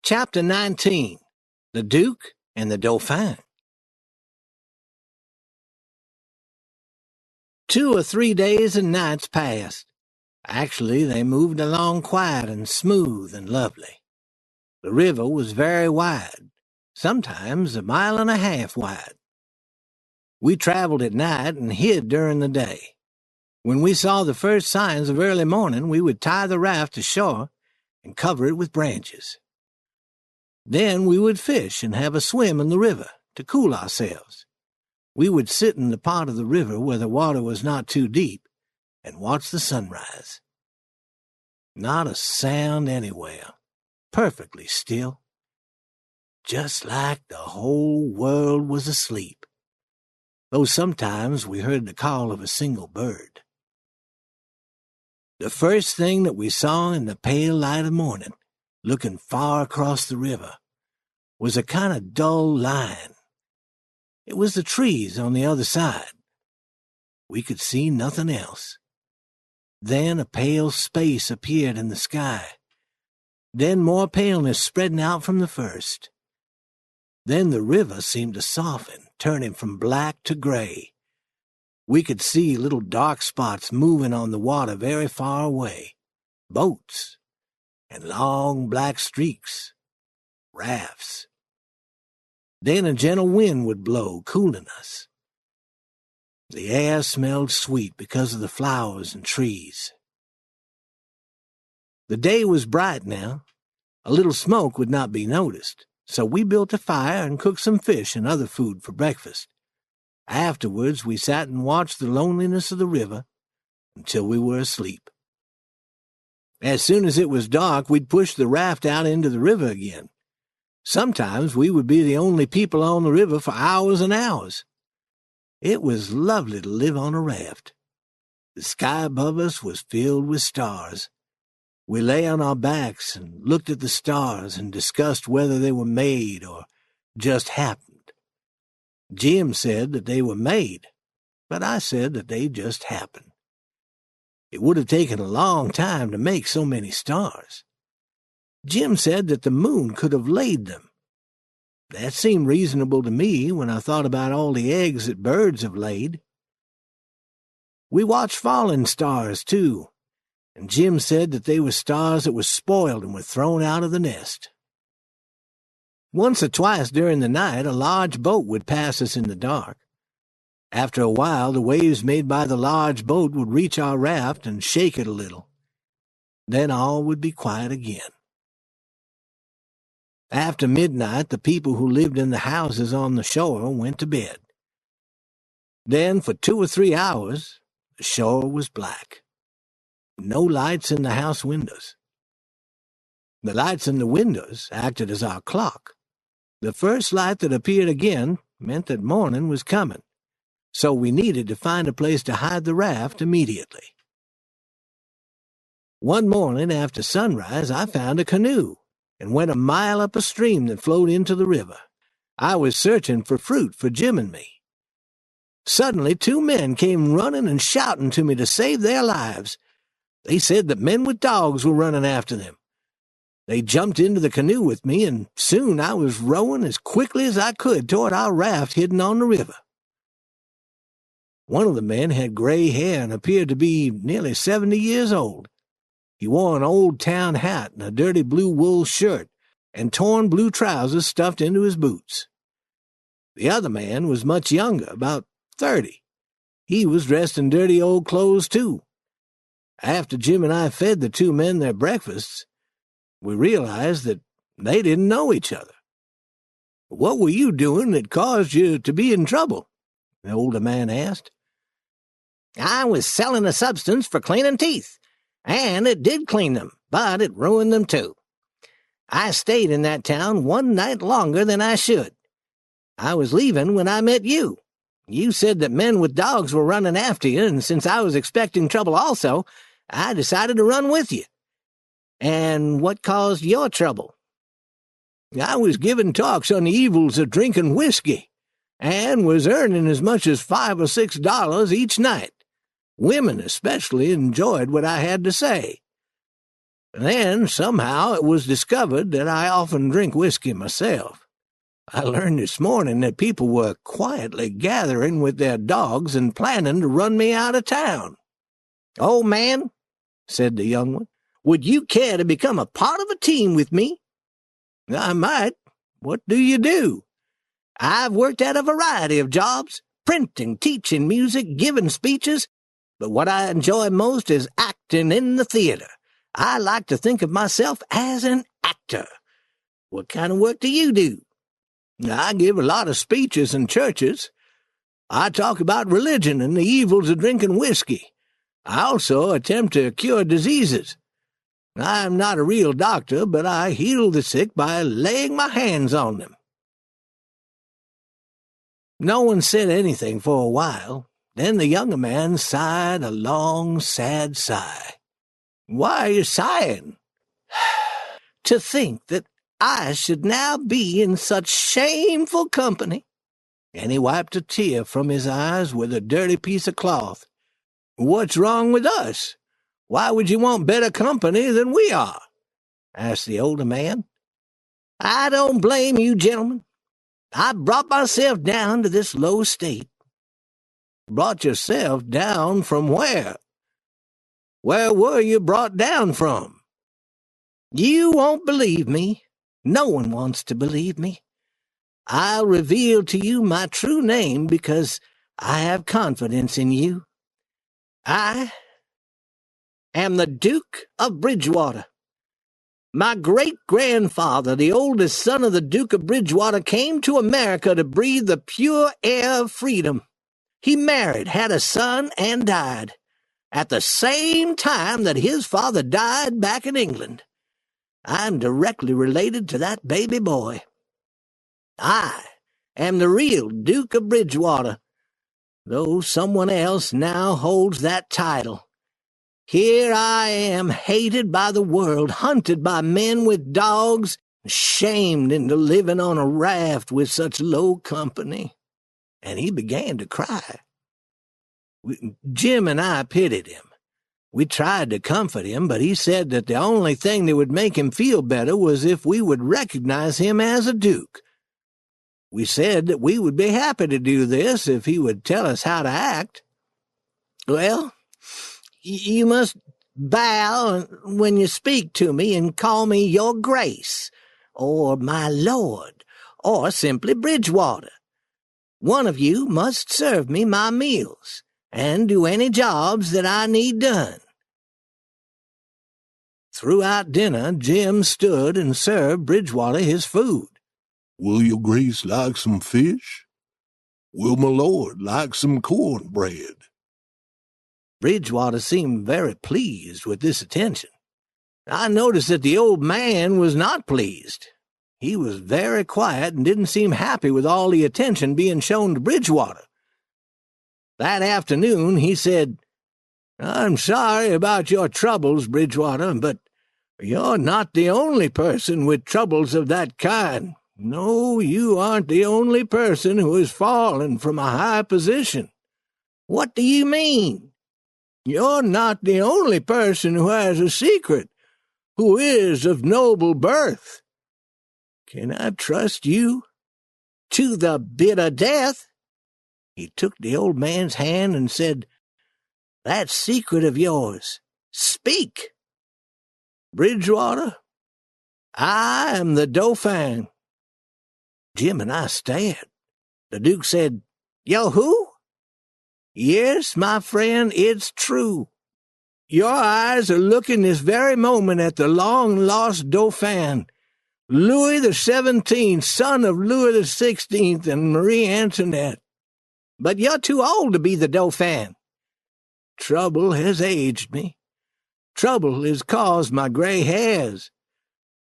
Chapter 19. The Duke and the Dauphin. 2 or 3 days and nights passed. Actually, they moved along quiet and smooth and lovely. The river was very wide, sometimes 1.5 miles wide. We traveled at night and hid during the day. When we saw the first signs of early morning, we would tie the raft to shore and cover it with branches. Then we would fish and have a swim in the river to cool ourselves. We would sit in the part of the river where the water was not too deep and watch the sunrise. Not a sound anywhere, perfectly still, just like the whole world was asleep, though sometimes we heard the call of a single bird. The first thing that we saw in the pale light of morning, looking far across the river, was a kind of dull line. It was the trees on the other side. We could see nothing else. Then a pale space appeared in the sky. Then more paleness spreading out from the first. Then the river seemed to soften, turning from black to gray. We could see little dark spots moving on the water very far away. Boats. And long black streaks. Rafts. Then a gentle wind would blow, cooling us. The air smelled sweet because of the flowers and trees. The day was bright now. A little smoke would not be noticed, so we built a fire and cooked some fish and other food for breakfast. Afterwards, we sat and watched the loneliness of the river until we were asleep. As soon as it was dark, we'd push the raft out into the river again. Sometimes we would be the only people on the river for hours and hours. It was lovely to live on a raft. The sky above us was filled with stars. We lay on our backs and looked at the stars and discussed whether they were made or just happened. Jim said that they were made, but I said that they just happened. It would have taken a long time to make so many stars. Jim said that the moon could have laid them. That seemed reasonable to me when I thought about all the eggs that birds have laid. We watched falling stars, too, and Jim said that they were stars that were spoiled and were thrown out of the nest. Once or twice during the night, a large boat would pass us in the dark. After a while, the waves made by the large boat would reach our raft and shake it a little. Then all would be quiet again. After midnight, the people who lived in the houses on the shore went to bed. Then, for 2 or 3 hours, the shore was black. No lights in the house windows. The lights in the windows acted as our clock. The first light that appeared again meant that morning was coming, so we needed to find a place to hide the raft immediately. One morning after sunrise, I found a canoe and went a mile up a stream that flowed into the river. I was searching for fruit for Jim and me. Suddenly 2 men came running and shouting to me to save their lives. They said that men with dogs were running after them. They jumped into the canoe with me, and soon I was rowing as quickly as I could toward our raft hidden on the river. One of the men had gray hair and appeared to be nearly 70 years old. He wore an old town hat and a dirty blue wool shirt and torn blue trousers stuffed into his boots. The other man was much younger, about 30. He was dressed in dirty old clothes, too. After Jim and I fed the 2 men their breakfasts, we realized that they didn't know each other. "What were you doing that caused you to be in trouble?" the older man asked. "I was selling a substance for cleaning teeth. And it did clean them, but it ruined them too. I stayed in that town 1 night longer than I should. I was leaving when I met you. You said that men with dogs were running after you, and since I was expecting trouble also, I decided to run with you. And what caused your trouble?" "I was giving talks on the evils of drinking whiskey, and was earning as much as $5 or $6 each night. Women especially enjoyed what I had to say. Then, somehow, it was discovered that I often drink whiskey myself. I learned this morning that people were quietly gathering with their dogs and planning to run me out of town. "Old man," said the young one, "would you care to become a part of a team with me?" "I might. What do you do?" "I've worked at a variety of jobs, printing, teaching music, giving speeches, but what I enjoy most is acting in the theater. I like to think of myself as an actor." "What kind of work do you do?" "I give a lot of speeches in churches. I talk about religion and the evils of drinking whiskey. I also attempt to cure diseases. I'm not a real doctor, but I heal the sick by laying my hands on them." No one said anything for a while. Then the younger man sighed a long, sad sigh. "Why are you sighing?" "To think that I should now be in such shameful company." And he wiped a tear from his eyes with a dirty piece of cloth. "What's wrong with us? Why would you want better company than we are?" asked the older man. "I don't blame you, gentlemen. I brought myself down to this low state." "Brought yourself down from where? Where were you brought down from?" "You won't believe me. No one wants to believe me. I'll reveal to you my true name because I have confidence in you. I am the Duke of Bridgewater. My great-grandfather, the oldest son of the Duke of Bridgewater, came to America to breathe the pure air of freedom. He married, had a son, and died, at the same time that his father died back in England. I'm directly related to that baby boy. I am the real Duke of Bridgewater, though someone else now holds that title. Here I am, hated by the world, hunted by men with dogs, shamed into living on a raft with such low company." And he began to cry. Jim and I pitied him. We tried to comfort him, but he said that the only thing that would make him feel better was if we would recognize him as a duke. We said that we would be happy to do this if he would tell us how to act. "Well, you must bow when you speak to me and call me Your Grace, or my Lord, or simply Bridgewater. One of you must serve me my meals and do any jobs that I need done." Throughout dinner, Jim stood and served Bridgewater his food. "Will your grace like some fish? Will my lord like some cornbread?" Bridgewater seemed very pleased with this attention. I noticed that the old man was not pleased. He was very quiet and didn't seem happy with all the attention being shown to Bridgewater. That afternoon he said, "I'm sorry about your troubles, Bridgewater, but you're not the only person with troubles of that kind. No, you aren't the only person who has fallen from a high position." "What do you mean?" "You're not the only person who has a secret, who is of noble birth. Can I trust you?" "To the bitter death." He took the old man's hand and said, "That secret of yours, speak." "Bridgewater, I am the Dauphin." Jim and I stared. The Duke said, "Yo who?" "Yes, my friend, it's true. Your eyes are looking this very moment at the long-lost Dauphin, Louis the 17th, son of Louis the 16th and Marie Antoinette. But you're too old to be the Dauphin. Trouble has aged me. Trouble has caused my gray hairs.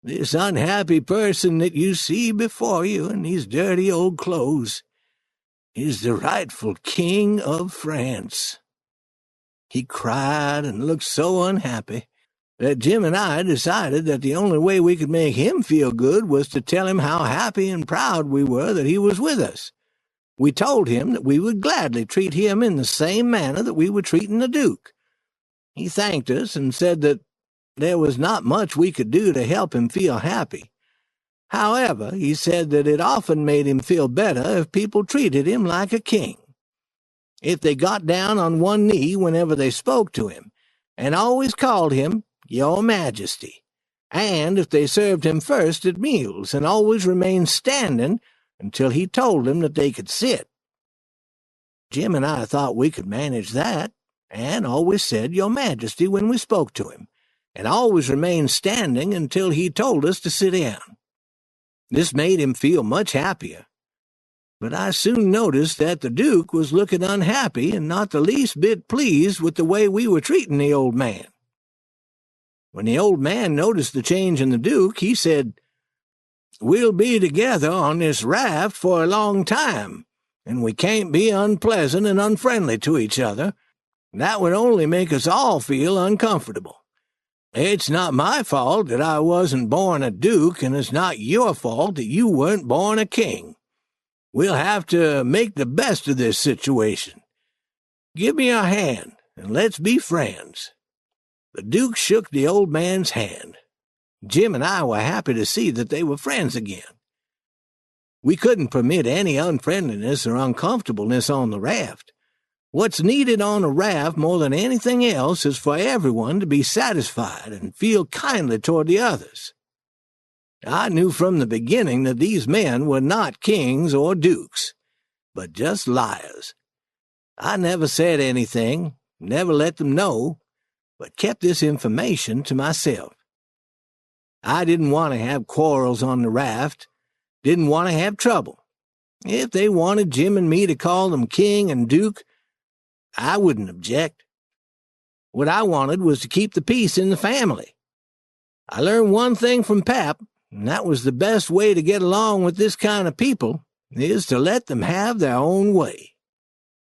This unhappy person that you see before you in these dirty old clothes is the rightful King of France." He cried and looked so unhappy that Jim and I decided that the only way we could make him feel good was to tell him how happy and proud we were that he was with us. We told him that we would gladly treat him in the same manner that we were treating the Duke. He thanked us and said that there was not much we could do to help him feel happy. However, he said that it often made him feel better if people treated him like a king. If they got down on one knee whenever they spoke to him, and always called him Your Majesty, and if they served him first at meals and always remained standing until he told them that they could sit. Jim and I thought we could manage that, and always said Your Majesty when we spoke to him, and always remained standing until he told us to sit down. This made him feel much happier. But I soon noticed that the Duke was looking unhappy and not the least bit pleased with the way we were treating the old man. When the old man noticed the change in the Duke, he said, "We'll be together on this raft for a long time, and we can't be unpleasant and unfriendly to each other. That would only make us all feel uncomfortable. It's not my fault that I wasn't born a duke, and it's not your fault that you weren't born a king. We'll have to make the best of this situation. Give me your hand, and let's be friends." The Duke shook the old man's hand. Jim and I were happy to see that they were friends again. We couldn't permit any unfriendliness or uncomfortableness on the raft. What's needed on a raft more than anything else is for everyone to be satisfied and feel kindly toward the others. I knew from the beginning that these men were not kings or dukes, but just liars. I never said anything, never let them know, but kept this information to myself. I didn't want to have quarrels on the raft, didn't want to have trouble. If they wanted Jim and me to call them king and duke, I wouldn't object. What I wanted was to keep the peace in the family. I learned one thing from Pap, and that was the best way to get along with this kind of people is to let them have their own way.